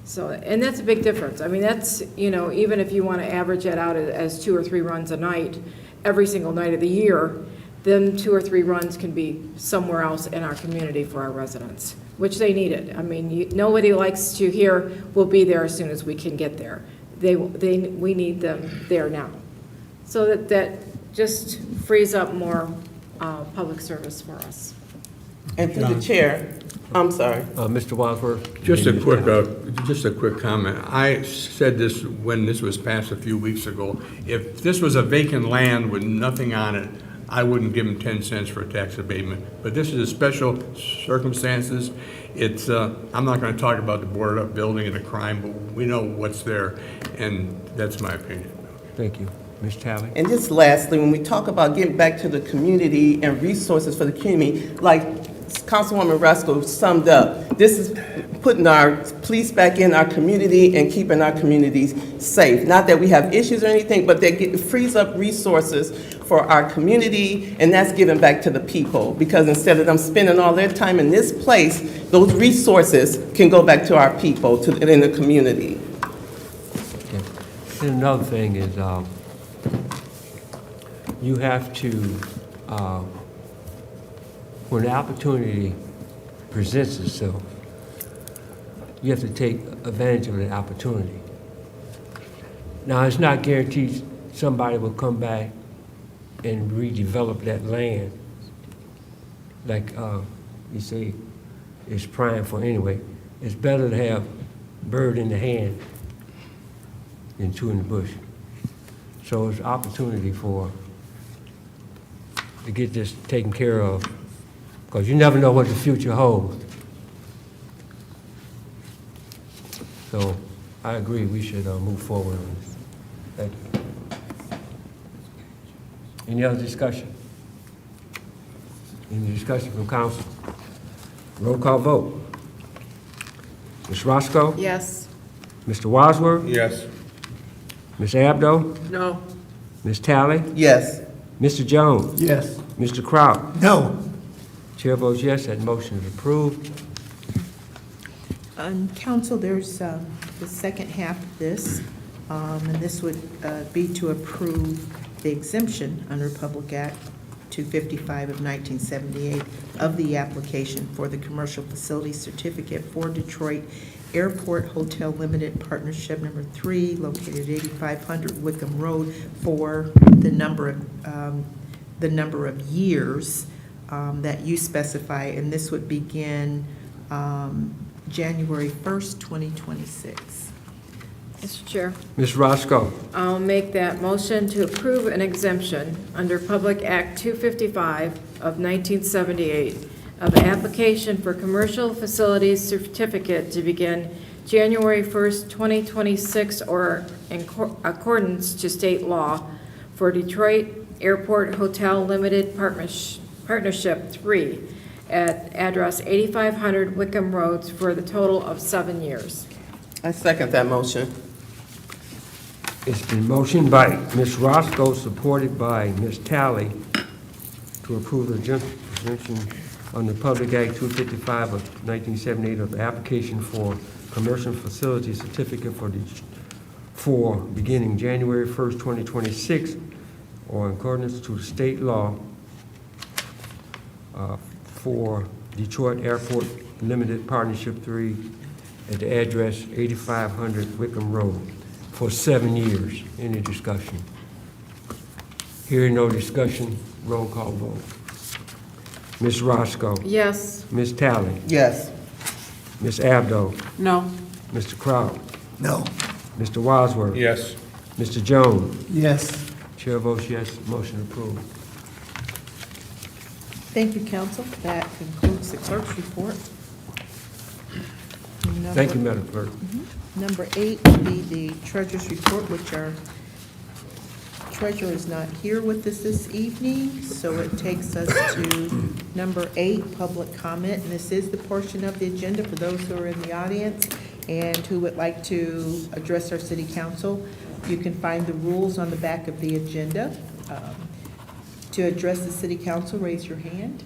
So, and that's a big difference. I mean, that's, you know, even if you want to average it out as 2 or 3 runs a night, every single night of the year, then 2 or 3 runs can be somewhere else in our community for our residents, which they need it. I mean, nobody likes to hear, we'll be there as soon as we can get there. We need them there now. So that just frees up more public service for us. And through the chair, I'm sorry. Mr. Wadsworth? Just a quick comment. I said this when this was passed a few weeks ago. If this was a vacant land with nothing on it, I wouldn't give them 10 cents for a tax abatement. But this is a special circumstances. It's, I'm not gonna talk about the boarded up building and the crime, but we know what's there, and that's my opinion. Thank you. Ms. Talley? And just lastly, when we talk about getting back to the community and resources for the community, like Councilwoman Roscoe summed up, this is putting our police back in our community and keeping our communities safe. Not that we have issues or anything, but that frees up resources for our community, and that's giving back to the people. Because instead of them spending all their time in this place, those resources can go back to our people, in the community. Okay. And another thing is, you have to, when the opportunity presents itself, you have to take advantage of the opportunity. Now, it's not guaranteed somebody will come back and redevelop that land like you say it's prime for anyway. It's better to have bird in the hand than 2 in the bush. So it's an opportunity to get this taken care of, because you never know what the future holds. So I agree, we should move forward on this. Thank you. Any other discussion? Any discussion from council? Roll call vote. Ms. Roscoe? Yes. Mr. Wadsworth? Yes. Ms. Abdo? No. Ms. Talley? Yes. Mr. Jones? Yes. Mr. Kraut? No. Chair votes yes, that motion is approved. Council, there's the second half of this, and this would be to approve the exemption under Public Act 255 of 1978 of the application for the commercial facility certificate for Detroit Airport Hotel Limited Partnership number 3, located at 8500 Wickham Road, for the number of years that you specify, and this would begin January 1st, 2026. Mr. Chair, Ms. Roscoe? I'll make that motion to approve an exemption under Public Act 255 of 1978 of an application for commercial facilities certificate to begin January 1st, 2026, or in accordance to state law for Detroit Airport Hotel Limited Partnership 3 at address 8500 Wickham Road for the total of 7 years. I second that motion. It's been motioned by Ms. Roscoe, supported by Ms. Talley, to approve the exemption under Public Act 255 of 1978 of the application for commercial facility certificate for beginning January 1st, 2026, or in accordance to the state law for Detroit Airport Limited Partnership 3 at the address 8500 Wickham Road for 7 years. Any discussion? Hearing no discussion, roll call vote. Ms. Roscoe. Yes. Ms. Talley. Yes. Ms. Abdo. No. Mr. Kraut. No. Mr. Wadsworth. Yes. Mr. Jones. Yes. Chair votes yes, motion approved. Thank you, council. That concludes the clerk's report. Thank you, Madam Clerk. Number 8 will be the treasurer's report, which our treasurer is not here with us this evening, so it takes us to number 8, public comment. And this is the portion of the agenda for those who are in the audience and who would like to address our city council. You can find the rules on the back of the agenda. To address the city council, raise your hand.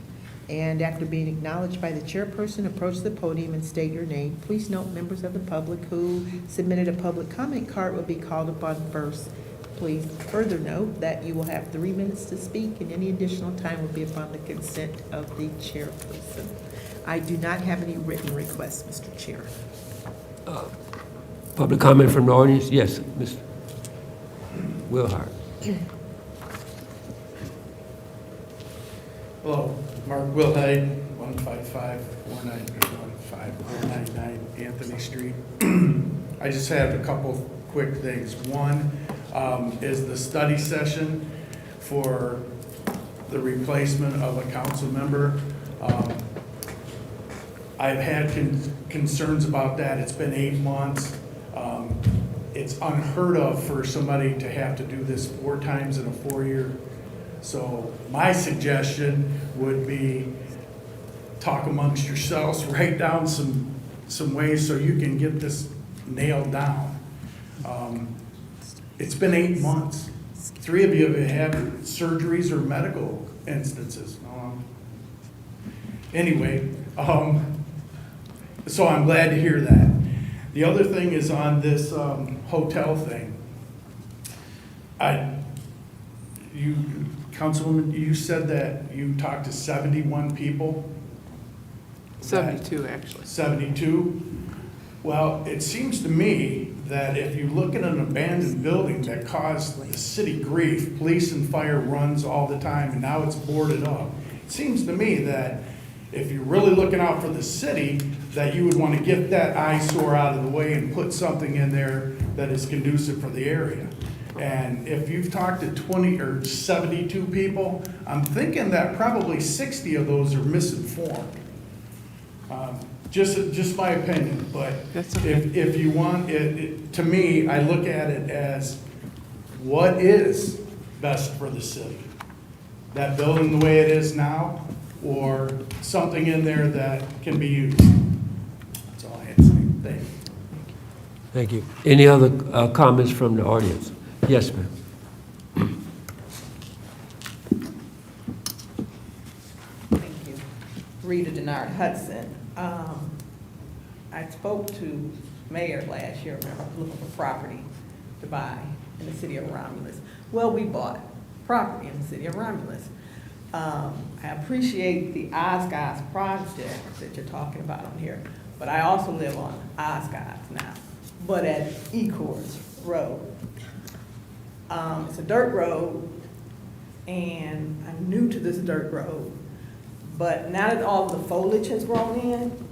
And after being acknowledged by the chairperson, approach the podium and state your name. Please note members of the public who submitted a public comment card will be called upon first. Please further note that you will have 3 minutes to speak, and any additional time will be upon the consent of the chairperson. I do not have any written requests, Mr. Chair. Public comment from the audience? Yes, Mr. Wilhart. Hello, Mark Wilhite, 155-499 Anthony Street. I just have a couple quick things. One is the study session for the replacement of a council member. I've had concerns about that. It's been 8 months. It's unheard of for somebody to have to do this 4 times in a 4-year. So my suggestion would be talk amongst yourselves, write down some ways so you can get this nailed down. It's been 8 months. 3 of you have had surgeries or medical instances. Anyway, so I'm glad to hear that. The other thing is on this hotel thing. Councilwoman, you said that you talked to 71 people? 72, actually. 72? Well, it seems to me that if you look at an abandoned building that caused the city grief, police and fire runs all the time, and now it's boarded up, it seems to me that if you're really looking out for the city, that you would want to get that eyesore out of the way and put something in there that is conducive for the area. And if you've talked to 20 or 72 people, I'm thinking that probably 60 of those are misinformed. Just my opinion, but That's okay. if you want, to me, I look at it as what is best for the city? That building the way it is now, or something in there that can be used? That's all I had to say. Thank you. Thank you. Any other comments from the audience? Yes, ma'am. Thank you. Rita Denard Hudson. I spoke to Mayor last year, remember, looking for property to buy in the city of Romulus. Well, we bought property in the city of Romulus. I appreciate the Osgods project that you're talking about on here, but I also live on Osgods now, but at Ecorse Road. It's a dirt road, and I'm new to this dirt road, but now that all the foliage has grown in,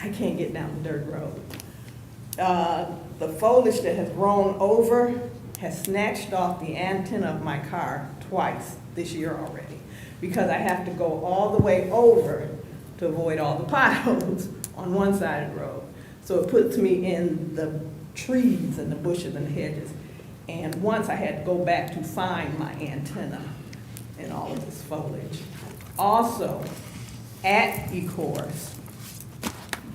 I can't get down the dirt road. The foliage that has grown over has snatched off the antenna of my car twice this year already, because I have to go all the way over to avoid all the potholes on one side of the road. So it puts me in the trees and the bushes and the hedges. And once I had to go back to find my antenna in all of this foliage. Also, at Ecorse,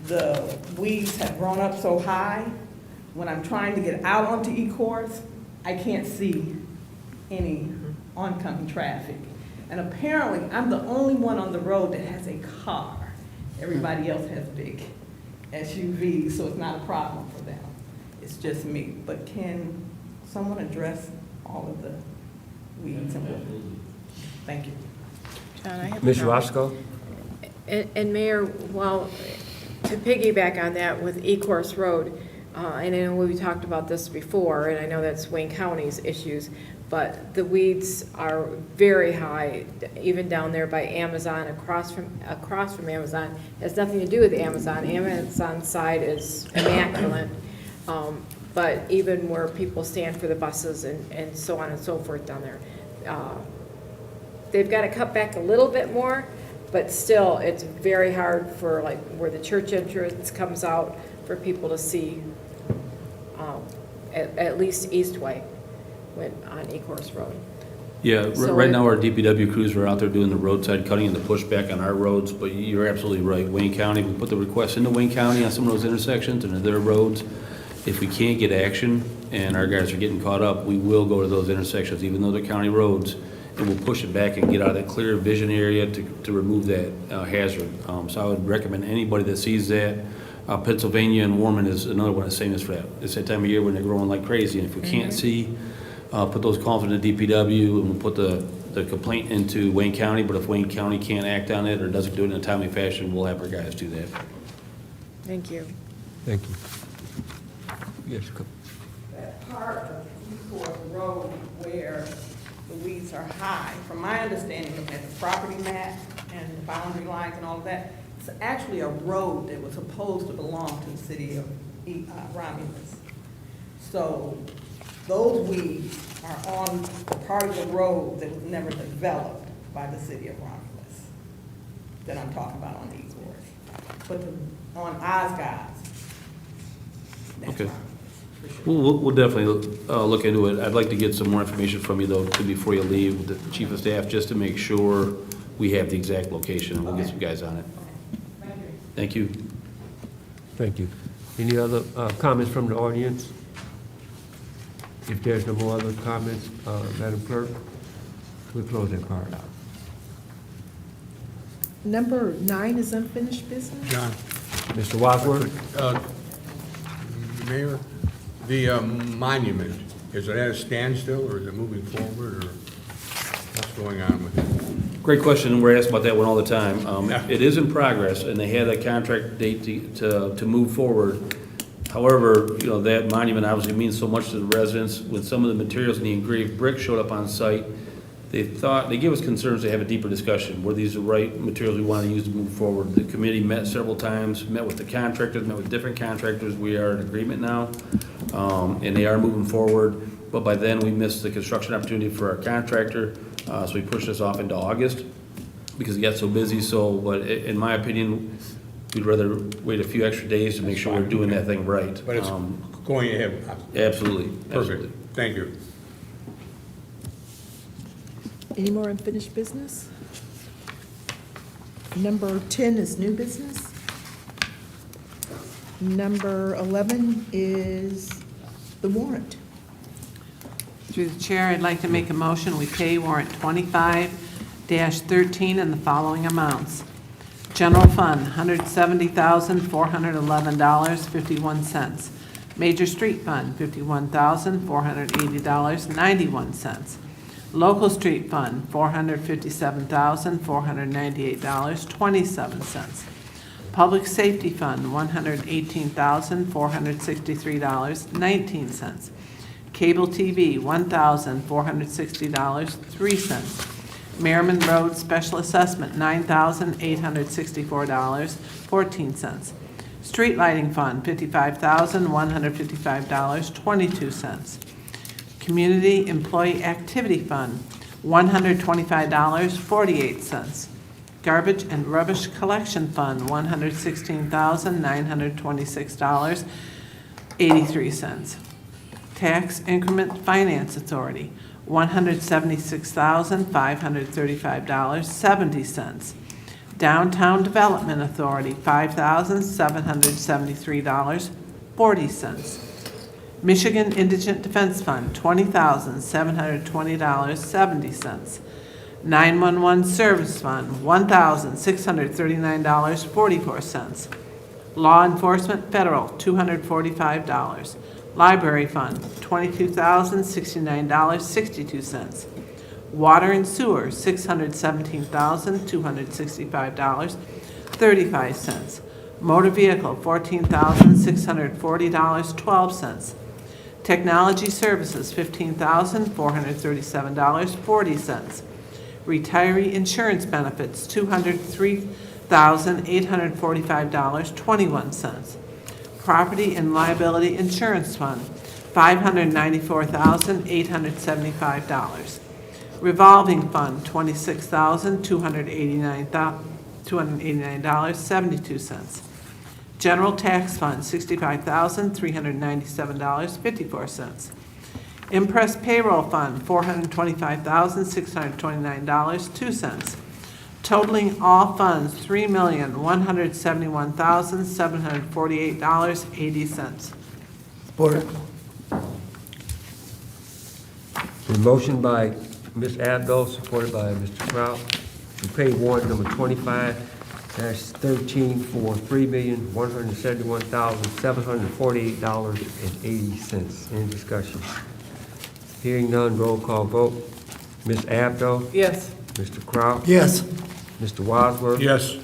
the weeds have grown up so high, when I'm trying to get out onto Ecorse, I can't see any oncoming traffic. And apparently, I'm the only one on the road that has a car. Everybody else has big SUVs, so it's not a problem for them. It's just me. But can someone address all of the weeds and what? Thank you. John, I have Ms. a comment. Roscoe? And Mayor, while to piggyback on that with Ecorse Road, and I know we talked about this before, and I know that's Wayne County's issues, but the weeds are very high, even down there by Amazon, across from Amazon. It has nothing to do with Amazon. Amazon's side is immaculate, but even where people stand for the buses and so on and so forth down there, they've got to cut back a little bit more, but still, it's very hard for, like, where the church entrance comes out, for people to see, at least Eastway on Ecorse Road. Yeah, So right now our DPW crews are out there doing the roadside cutting and the pushback on our roads, but you're absolutely right. Wayne County, we put the request into Wayne County on some of those intersections and their roads. If we can't get action and our guys are getting caught up, we will go to those intersections, even though they're county roads, and we'll push it back and get out of that clear vision area to remove that hazard. So I would recommend anybody that sees that. Pennsylvania and Warman is another one that's famous for that. It's that time of year when they're growing like crazy, and if we can't see, put those calls in the DPW, and we'll put the complaint into Wayne County, but if Wayne County can't act on it or doesn't do it in a timely fashion, we'll have our guys do that. Thank you. Thank you. Yes, That part of Ecorse Road where the weeds are high, from my understanding, looking at the property map and the boundary lines and all of that, it's actually a road that was supposed to belong to the city of Romulus. So those weeds are on the part of the road that was never developed by the city of Romulus, that I'm talking about on Ecorse. But on Osgood's, that's Okay. Romulus, for sure. We'll definitely look into it. I'd like to get some more information from you, though, too, before you leave, with the chief of staff, just to make sure we have the exact location, and we'll get some guys on it. Thank you. Thank you. Any other comments from the audience? If there's no more other comments, Madam Clerk, we'll close that part. Number 9 is unfinished business. John? Mr. Wadsworth? Mayor, the monument, is it at a standstill, or is it moving forward, or what's going on with it? Great question, and we're asked about that one all the time. Yeah. It is in progress, and they had a contract date to move forward. However, you know, that monument obviously means so much to the residents. When some of the materials in the engraved brick showed up on site, they gave us concerns to have a deeper discussion. Were these the right materials we want to use to move forward? The committee met several times, met with the contractors, met with different contractors. We are in agreement now, and they are moving forward. But by then, we missed the construction opportunity for our contractor, so we pushed this off into August because it got so busy. So, but in my opinion, we'd rather wait a few extra days to make sure we're doing that thing right. But it's going ahead. Absolutely. Perfect. Absolutely. Thank you. Any more unfinished business? Number 10 is new business. Number 11 is the warrant. Through the chair, I'd like to make a motion, we pay warrant 25-13 in the following amounts. General fund, $170,411.51. Major street fund, $51,480.91. Local street fund, $457,498.27. Public safety fund, $118,463.19. Cable TV, $1,460.03. Merriman Road Special Assessment, $9,864.14. Street Lighting Fund, $55,155.22. Community Employee Activity Fund, $125.48. Garbage and Rubbish Collection Fund, $116,926.83. Tax Increment Finance Authority, $176,535.70. Downtown Development Authority, $5,773.40. Michigan Indigent Defense Fund, $20,720.70. 911 Service Fund, $1,639.44. Law Enforcement Federal, $245. Library Fund, $22,069.62. Water and Sewer, $617,265.35. Motor vehicle, $14,640.12. Technology services, $15,437.40. Retiree insurance benefits, $203,845.21. Property and liability insurance fund, $594,875. Revolving fund, $26,289.72. General tax fund, $65,397.54. Impress payroll fund, $425,629.02. Totaling all funds, $3,171,748.80. Support. The motion by Ms. Abdo, supported by Mr. Kraut, to pay warrant number 25-13 for $3,171,748.80. Any discussion? Hearing none, roll call vote. Ms. Abdo? Yes. Mr. Kraut? Yes. Mr. Wadsworth? Yes.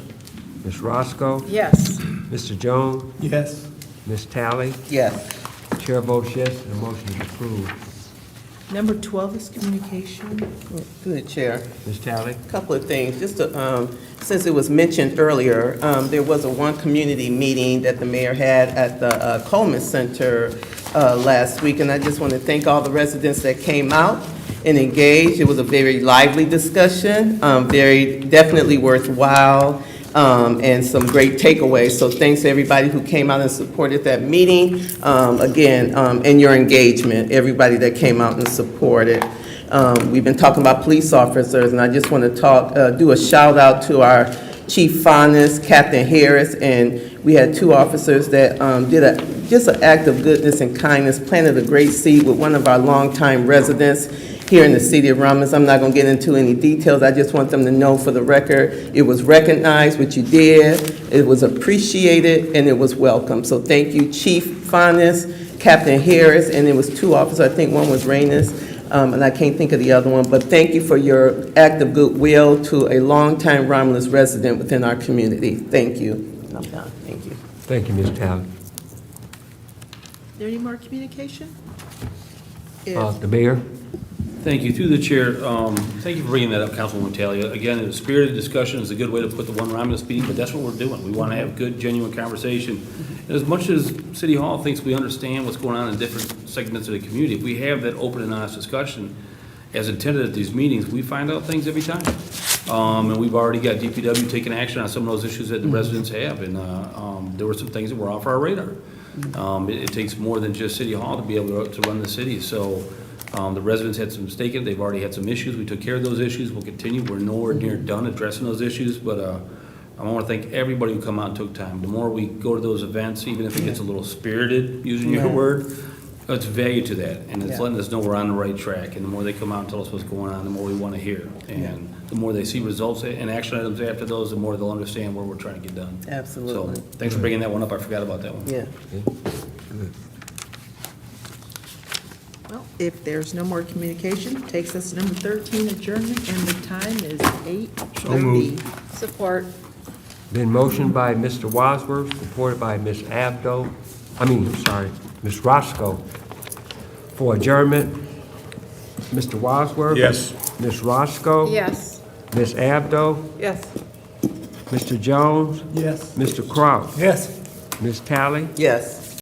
Ms. Roscoe? Yes. Mr. Jones? Yes. Ms. Tally? Yes. Chair votes yes, and the motion is approved. Number 12 is communication. Through the chair. Ms. Tally? Couple of things, just to, since it was mentioned earlier, there was a one community meeting that the mayor had at the Coleman Center last week, and I just want to thank all the residents that came out and engaged. It was a very lively discussion, very definitely worthwhile, and some great takeaways. So thanks to everybody who came out and supported that meeting. Again, and your engagement, everybody that came out and supported. We've been talking about police officers, and I just want to do a shout out to our Chief Fondness, Captain Harris, and we had two officers that did just an act of goodness and kindness, planted a great seed with one of our longtime residents here in the city of Romulus. I'm not going to get into any details. I just want them to know for the record, it was recognized what you did, it was appreciated, and it was welcome. So thank you, Chief Fondness, Captain Harris, and it was two officers. I think one was Rainus, and I can't think of the other one. But thank you for your act of goodwill to a longtime Romulus resident within our community. Thank you. I'm done. Thank you. Thank you, Ms. Tally. Is there any more communication? The mayor? Thank you. Through the chair, thank you for bringing that up, Councilwoman Talia. Again, the spirited discussion is a good way to put the one Romulus meeting, but that's what we're doing. We want to have good, genuine conversation. And as much as City Hall thinks we understand what's going on in different segments of the community, if we have that open and honest discussion as intended at these meetings, we find out things every time. And we've already got DPW taking action on some of those issues that the residents have, and there were some things that were off our radar. It takes more than just City Hall to be able to run the city, so the residents had some stake in it. They've already had some issues. We took care of those issues. We'll continue. We're nowhere near done addressing those issues, but I want to thank everybody who come out and took time. The more we go to those events, even if it gets a little spirited, using your word, it's value to that, and it's letting us know we're on the right track. And the more they come out and tell us what's going on, the more we want to hear. And the more they see results and action items after those, the more they'll understand where we're trying to get done. Absolutely. So thanks for bringing that one up. I forgot about that one. Yeah. Well, if there's no more communication, takes us to number 13, adjournment, and the time is 8:30. So moved. Support. Been motioned by Mr. Wadsworth, supported by Ms. Ms. Roscoe, for adjournment. Mr. Wadsworth? Yes. Ms. Roscoe? Yes. Ms. Abdo? Yes. Mr. Jones? Yes. Mr. Kraut? Yes. Ms. Tally? Yes.